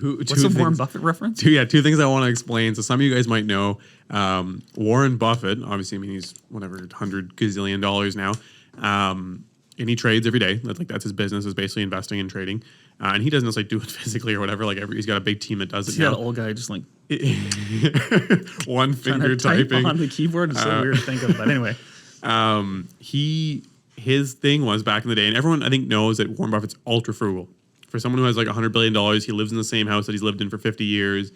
What's the Warren Buffett reference? Two things I want to explain. So some of you guys might know Warren Buffett. Obviously, I mean he's whatever $100 gazillion now, and he trades every day. That's his business is basically investing and trading. And he doesn't necessarily do it physically or whatever. He's got a big team that does it. See that old guy just like one finger typing on the keyboard. It's so weird to think of, but anyway. His thing was back in the day, and everyone I think knows that Warren Buffett's ultra frugal. For someone who has like $100 billion, he lives in the same house that he's lived in for 50 years.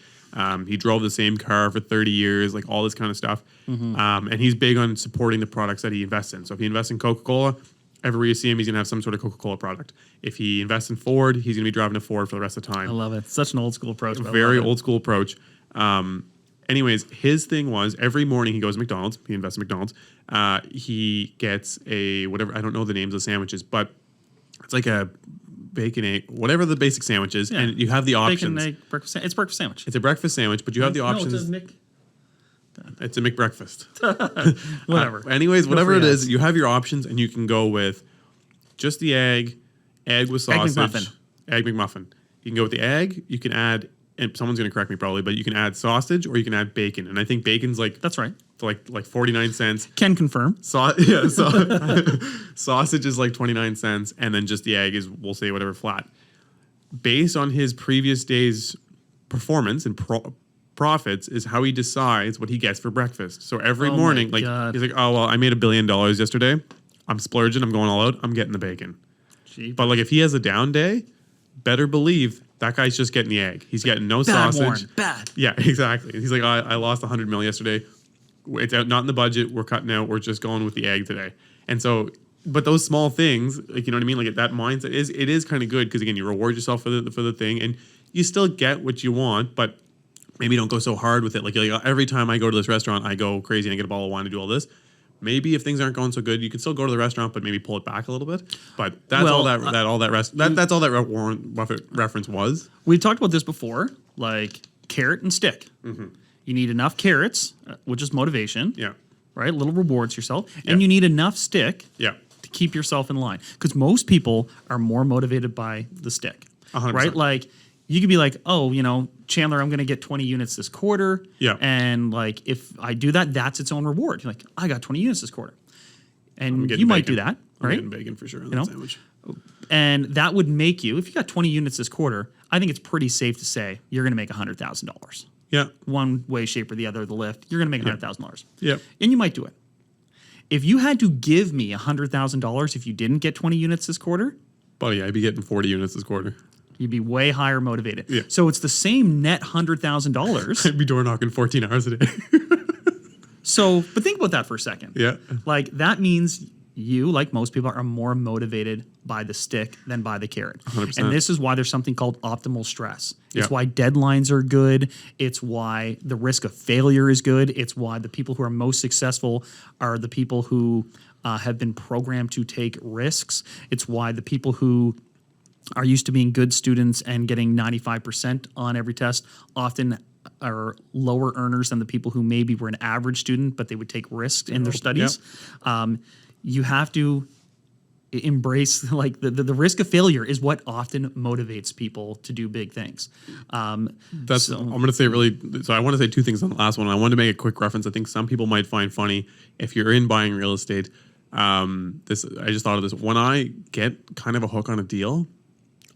He drove the same car for 30 years, like all this kind of stuff. And he's big on supporting the products that he invests in. So if he invests in Coca-Cola, everywhere you see him, he's going to have some sort of Coca-Cola product. If he invests in Ford, he's going to be driving a Ford for the rest of the time. I love it. Such an old school approach. Very old school approach. Anyways, his thing was every morning he goes to McDonald's. He invests in McDonald's. He gets a whatever, I don't know the names of the sandwiches, but it's like a bacon, egg, whatever the basic sandwich is. Yeah. And you have the options. Bacon, egg, breakfast. It's a breakfast sandwich. It's a breakfast sandwich, but you have the options. No, it's a McBreakfast. Whatever. Anyways, whatever it is, you have your options, and you can go with just the egg with sausage. Egg McMuffin. You can go with the egg. You can add, and someone's going to correct me probably, but you can add sausage or you can add bacon. And I think bacon's like... That's right. Like 49 cents. Can confirm. Sausage is like 29 cents, and then just the egg is, we'll say, whatever flat. Based on his previous day's performance and profits is how he decides what he gets for breakfast. So every morning, he's like, oh, well, I made $1 billion yesterday. I'm splurging. I'm going all out. I'm getting the bacon. Jeez. But like if he has a down day, better believe that guy's just getting the egg. He's getting no sausage. Warren, bad. Yeah, exactly. He's like, I lost 100 mil yesterday. It's out, not in the budget. We're cutting out. We're just going with the egg today. And so, but those small things, like, you know what I mean? Like that mindset is kind of good because again, you reward yourself for the thing, and you still get what you want, but maybe don't go so hard with it. Like every time I go to this restaurant, I go crazy and I get a bottle of wine to do all this. Maybe if things aren't going so good, you can still go to the restaurant, but maybe pull it back a little bit. But that's all that Warren Buffett reference was. We've talked about this before, like carrot and stick. Mm-hmm. You need enough carrots, which is motivation. Yeah. Right? Little rewards yourself. And you need enough stick to keep yourself in line. Because most people are more motivated by the stick. 100%. Right? Like, you could be like, oh, Chandler, I'm going to get 20 units this quarter. Yeah. And like, if I do that, that's its own reward. You're like, I got 20 units this quarter. And you might do that, right? I'm getting bacon for sure on that sandwich. And that would make you, if you got 20 units this quarter, I think it's pretty safe to say you're going to make $100,000. Yeah. One way, shape, or the other of the lift, you're going to make $100,000. Yeah. And you might do it. If you had to give me $100,000 if you didn't get 20 units this quarter, buddy, I'd be getting 40 units this quarter. You'd be way higher motivated. Yeah. So it's the same net $100,000. I'd be door knocking 14 hours a day. But think about that for a second. Yeah. Like that means you, like most people, are more motivated by the stick than by the carrot. 100%. And this is why there's something called optimal stress. It's why deadlines are good. It's why the risk of failure is good. It's why the people who are most successful are the people who have been programmed to take risks. It's why the people who are used to being good students and getting 95% on every test often are lower earners than the people who maybe were an average student, but they would take risks in their studies. You have to embrace like the risk of failure is what often motivates people to do big things. I'm going to say so I want to say two things on the last one. I want to make a quick reference. I think some people might find funny if you're in buying real estate. I just thought of this. When I get kind of a hook on a deal,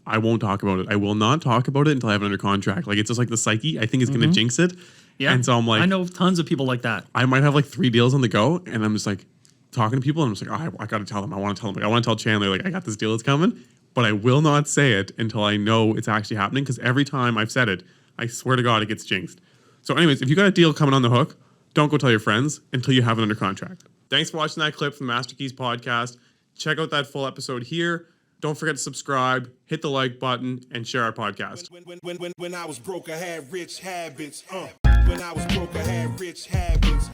I won't talk about it. I will not talk about it until I have it under contract. Like it's just like the psyche. I think it's going to jinx it. Yeah. And so I'm like, I know tons of people like that. I might have like 3 deals on the go, and I'm just like talking to people, and I'm just like, oh, I got to tell them. I want to tell them. Like, I want to tell Chandler, like, I got this deal that's coming, but I will not say it until I know it's actually happening. Because every time I've said it, I swear to God, it gets jinxed. So, anyways, if you got a deal coming on the hook, don't go tell your friends until you have it under contract. Thanks for watching that clip from the Master Keys podcast. Check out that full episode here. Don't forget to subscribe, hit the like button, and share our podcast. When I was broke, I had rich habits. When I was broke, I had rich habits.